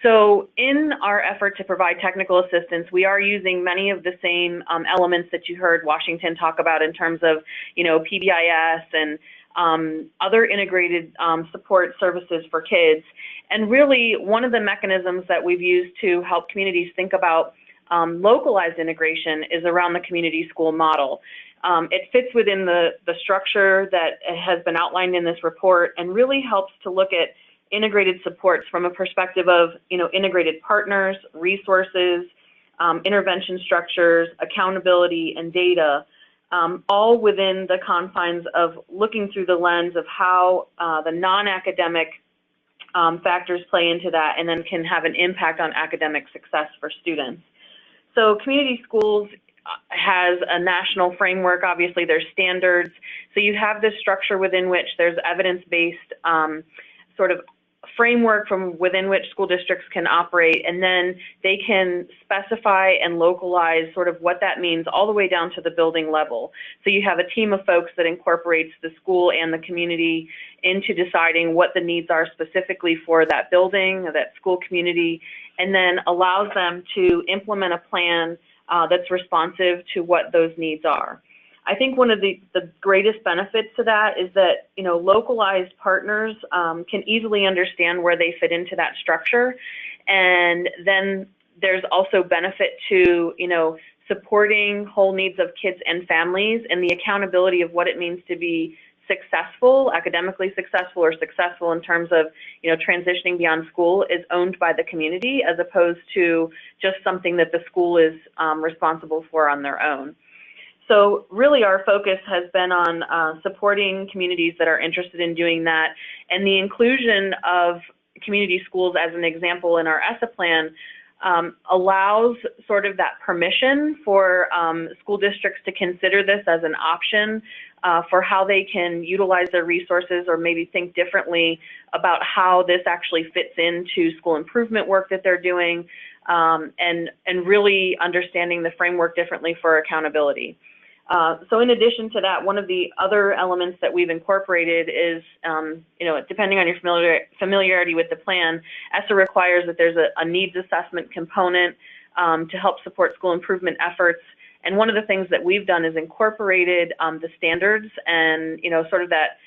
So in our effort to provide technical assistance, we are using many of the same elements that you heard Washington talk about in terms of, PBIS and other integrated support services for kids. And really, one of the mechanisms that we've used to help communities think about localized integration is around the community school model. It fits within the structure that has been outlined in this report and really helps to look at integrated supports from a perspective of, integrated partners, resources, intervention structures, accountability, and data, all within the confines of looking through the lens of how the non-academic factors play into that and then can have an impact on academic success for students. So community schools has a national framework. Obviously, there's standards. So you have this structure within which there's evidence-based sort of framework from within which school districts can operate, and then they can specify and localize sort of what that means all the way down to the building level. So you have a team of folks that incorporates the school and the community into deciding what the needs are specifically for that building, that school community, and then allows them to implement a plan that's responsive to what those needs are. I think one of the greatest benefits to that is that, localized partners can easily understand where they fit into that structure. And then there's also benefit to, supporting whole needs of kids and families and the accountability of what it means to be successful, academically successful, or successful in terms of, transitioning beyond school is owned by the community as opposed to just something that the school is responsible for on their own. So really our focus has been on supporting communities that are interested in doing that, and the inclusion of community schools as an example in our ESSA plan allows sort of that permission for school districts to consider this as an option for how they can utilize their resources or maybe think differently about how this actually fits into school improvement work that they're doing, and really understanding the framework differently for accountability. So in addition to that, one of the other elements that we've incorporated is, depending on your familiarity with the plan, ESSA requires that there's a needs assessment component to help support school improvement efforts. And one of the things that we've done is incorporated the standards and, sort of that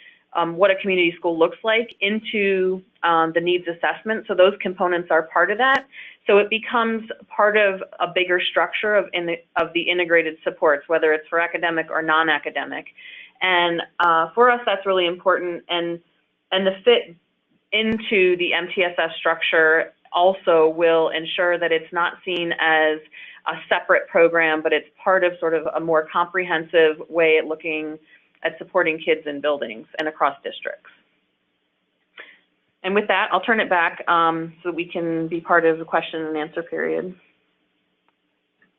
what a community school looks like into the needs assessment. So those components are part of that. So it becomes part of a bigger structure of the integrated supports, whether it's for academic or non-academic. And for us, that's really important. And the fit into the MTSS structure also will ensure that it's not seen as a separate program, but it's part of sort of a more comprehensive way at looking at supporting kids in buildings and across districts. And with that, I'll turn it back so we can be part of the question and answer period.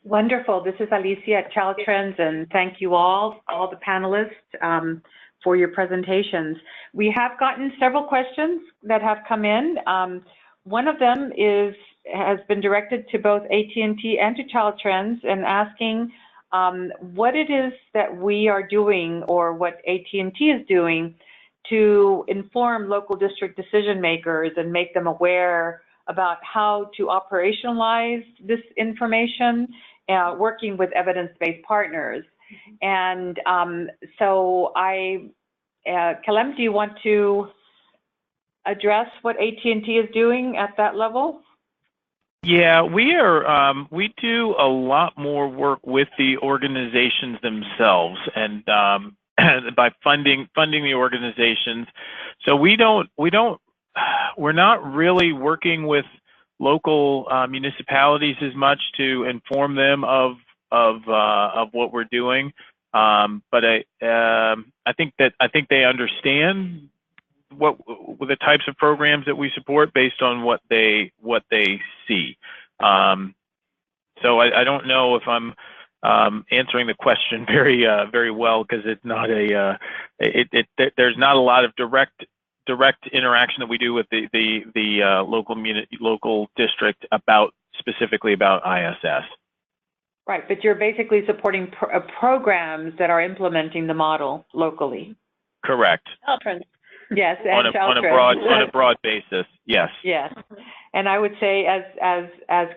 Wonderful. This is Alicia at Child Trends, and thank you all the panelists, for your presentations. We have gotten several questions that have come in. One of them has been directed to both AT&T and to Child Trends and asking what it is that we are doing or what AT&T is doing to inform local district decision makers and make them aware about how to operationalize this information, working with evidence-based partners. And so Kalem, do you want to address what AT&T is doing at that level? Yeah, we do a lot more work with the organizations themselves, and by funding the organizations. So we're not really working with local municipalities as much to inform them of what we're doing. But I think they understand what the types of programs that we support based on what they see. So I don't know if I'm answering the question very well, because it's not there's not a lot of direct interaction that we do with the local district specifically about ISS. Right, but you're basically supporting programs that are implementing the model locally. Correct. Children. Yes, and on a broad basis. Yes. Yes, and I would say, as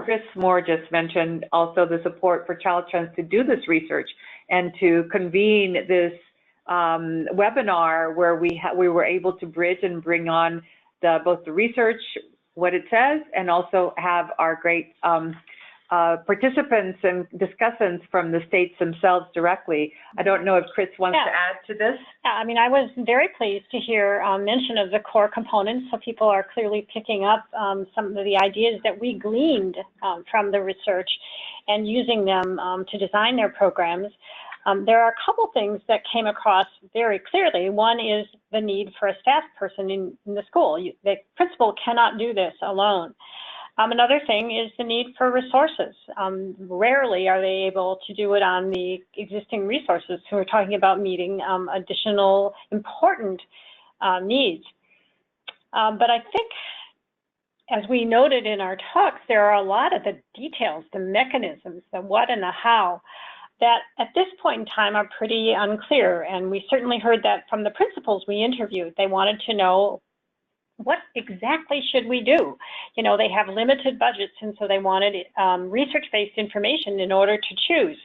Chris Moore just mentioned, also the support for Child Trends to do this research and to convene this webinar where we were able to bridge and bring on both the research, what it says, and also have our great participants and discussants from the states themselves directly. I don't know if Chris wants to add to this. Yeah, I mean, I was very pleased to hear mention of the core components, so people are clearly picking up some of the ideas that we gleaned from the research and using them to design their programs. There are a couple things that came across very clearly. One is the need for a staff person in the school. The principal cannot do this alone. Another thing is the need for resources. Rarely are they able to do it on the existing resources. So we're talking about meeting additional important needs. But I think, as we noted in our talks, there are a lot of the details, the mechanisms, the what and the how, that at this point in time are pretty unclear. And we certainly heard that from the principals we interviewed. They wanted to know, what exactly should we do? You know, they have limited budgets, and so they wanted research-based information in order to choose.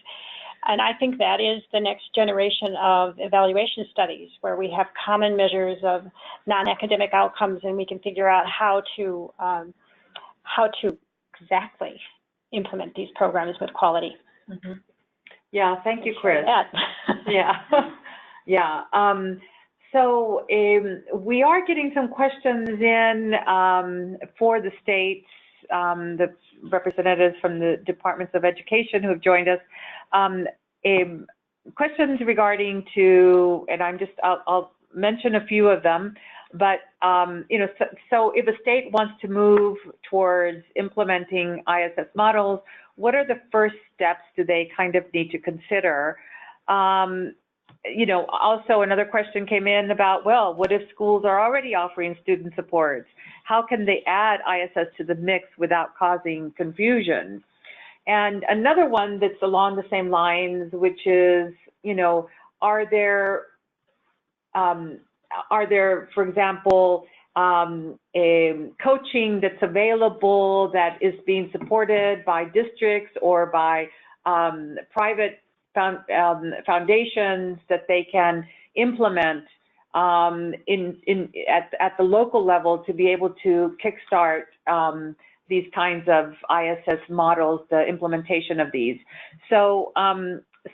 And I think that is the next generation of evaluation studies, where we have common measures of non-academic outcomes, and we can figure out how to exactly implement these programs with quality. Mm-hmm. Yeah, thank you, Chris. Yeah, yeah. So we are getting some questions in for the states, the representatives from the Departments of Education who have joined us. Questions regarding and I'll mention a few of them, but you know, so if a state wants to move towards implementing ISS models, what are the first steps do they kind of need to consider? you know, also another question came in about, well, what if schools are already offering student supports? How can they add ISS to the mix without causing confusion? And another one that's along the same lines, which is, you know, are there, for example, coaching that's available that is being supported by districts or by private foundations that they can implement at the local level to be able to kickstart these kinds of ISS models, the implementation of these. So,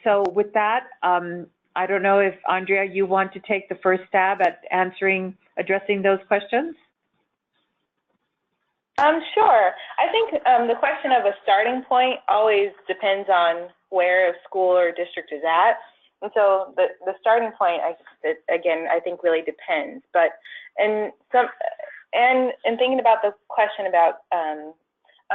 so with that, I don't know if, Andrea, you want to take the first stab at addressing those questions? Sure. I think the question of a starting point always depends on where a school or district is at. And so the starting point, again, I think really depends. But and thinking about the question about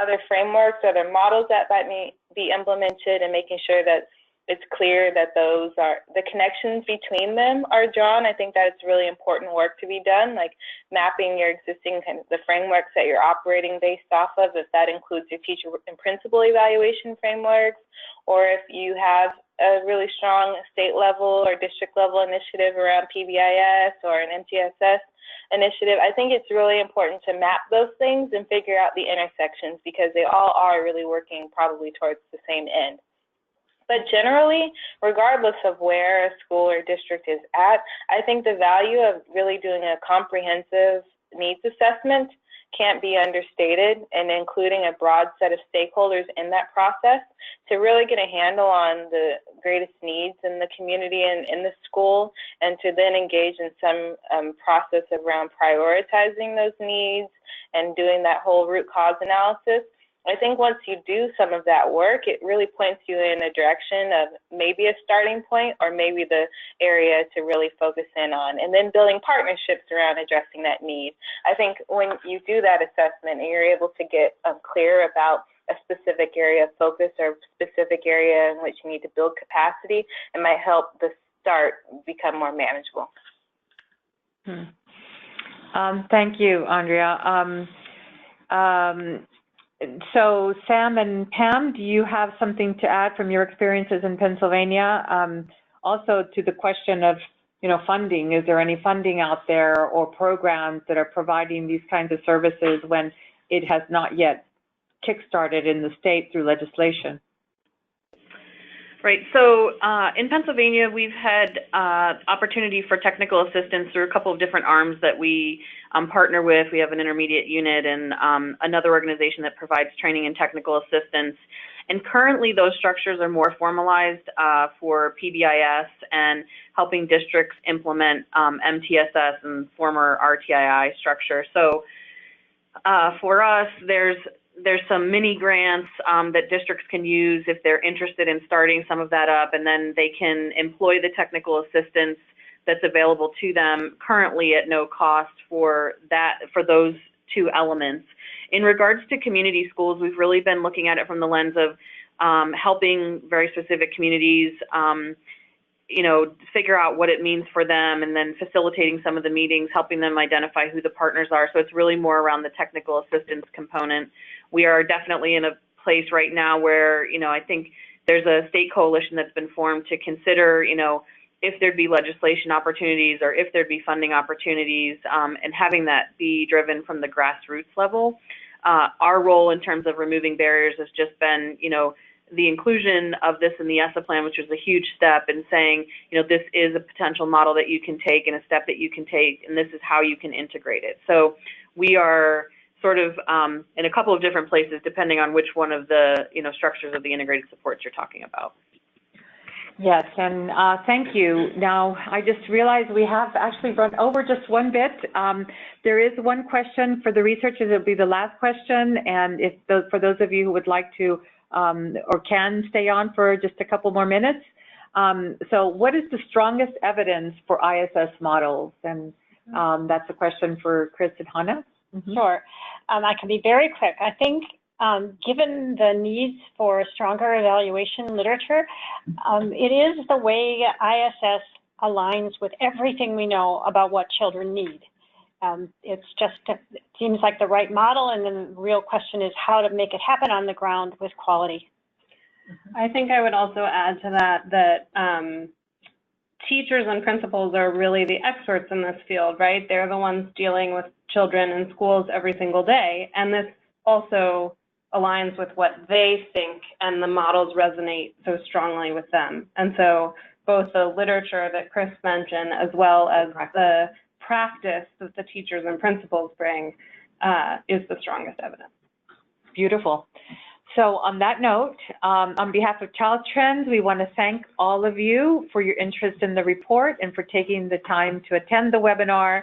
other frameworks, other models that might be implemented, and making sure that it's clear that those are the connections between them are drawn. I think that it's really important work to be done, like mapping your existing the frameworks that you're operating based off of, if that includes your teacher and principal evaluation frameworks, or if you have a really strong state level or district level initiative around PBIS or an MTSS initiative. I think it's really important to map those things and figure out the intersections, because they all are really working probably towards the same end. But generally, regardless of where a school or district is at, I think the value of really doing a comprehensive needs assessment can't be understated, and including a broad set of stakeholders in that process to really get a handle on the greatest needs in the community and in the school, and to then engage in some process around prioritizing those needs and doing that whole root cause analysis. I think once you do some of that work, it really points you in a direction of maybe a starting point, or maybe the area to really focus in on, and then building partnerships around addressing that need. I think when you do that assessment and you're able to get clear about a specific area of focus or specific area in which you need to build capacity, it might help the start become more manageable. Thank you, Andrea. So Sam and Pam, do you have something to add from your experiences in Pennsylvania? Also to the question of, you know, funding, is there any funding out there or programs that are providing these kinds of services when it has not yet kickstarted in the state through legislation? Right, so in Pennsylvania, we've had opportunity for technical assistance through a couple of different arms that we partner with. We have an intermediate unit and another organization that provides training and technical assistance. And currently those structures are more formalized for PBIS and helping districts implement MTSS and former RTII structure. So for us, there's some mini grants that districts can use if they're interested in starting some of that up, and then they can employ the technical assistance that's available to them currently at no cost for those two elements. In regards to community schools, we've really been looking at it from the lens of helping very specific communities you know, figure out what it means for them, and then facilitating some of the meetings, helping them identify who the partners are. So it's really more around the technical assistance component. We are definitely in a place right now where, you know, I think there's a state coalition that's been formed to consider, you know, if there'd be legislation opportunities or if there'd be funding opportunities, and having that be driven from the grassroots level. Our role in terms of removing barriers has just been, you know, the inclusion of this in the ESSA plan, which was a huge step in saying, you know, this is a potential model that you can take and a step that you can take, and this is how you can integrate it. So we are sort of in a couple of different places depending on which one of the, you know, structures of the integrated supports you're talking about. Yes, and thank you. Now, I just realized we have actually run over just one bit. There is one question for the researchers. It'll be the last question, and if for those of you who would like to or can stay on for just a couple more minutes. So what is the strongest evidence for ISS models? And that's a question for Chris and Hannah. Mm-hmm. Sure. I can be very quick. I think given the needs for stronger evaluation literature, it is the way ISS aligns with everything we know about what children need. It seems like the right model, and then the real question is how to make it happen on the ground with quality. I think I would also add to that teachers and principals are really the experts in this field, right? They're the ones dealing with children in schools every single day, and this also aligns with what they think, and the models resonate so strongly with them. And so both the literature that Chris mentioned, as well as the practice that the teachers and principals bring, is the strongest evidence. Beautiful. So on that note, on behalf of Child Trends, we want to thank all of you for your interest in the report and for taking the time to attend the webinar.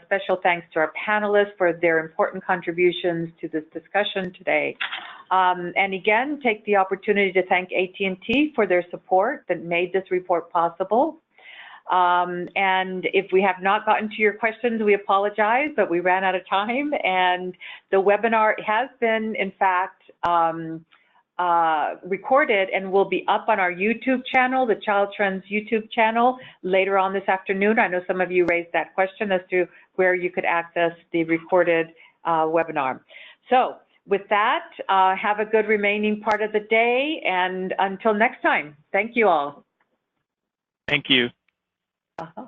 Special thanks to our panelists for their important contributions to this discussion today. And again, take the opportunity to thank AT&T for their support that made this report possible. And if we have not gotten to your questions, we apologize, but we ran out of time. And the webinar has been, in fact, recorded and will be up on our YouTube channel, the Child Trends YouTube channel, later on this afternoon. I know some of you raised that question as to where you could access the recorded webinar. So with that, have a good remaining part of the day, and until next time, thank you all. Thank you. Uh-huh.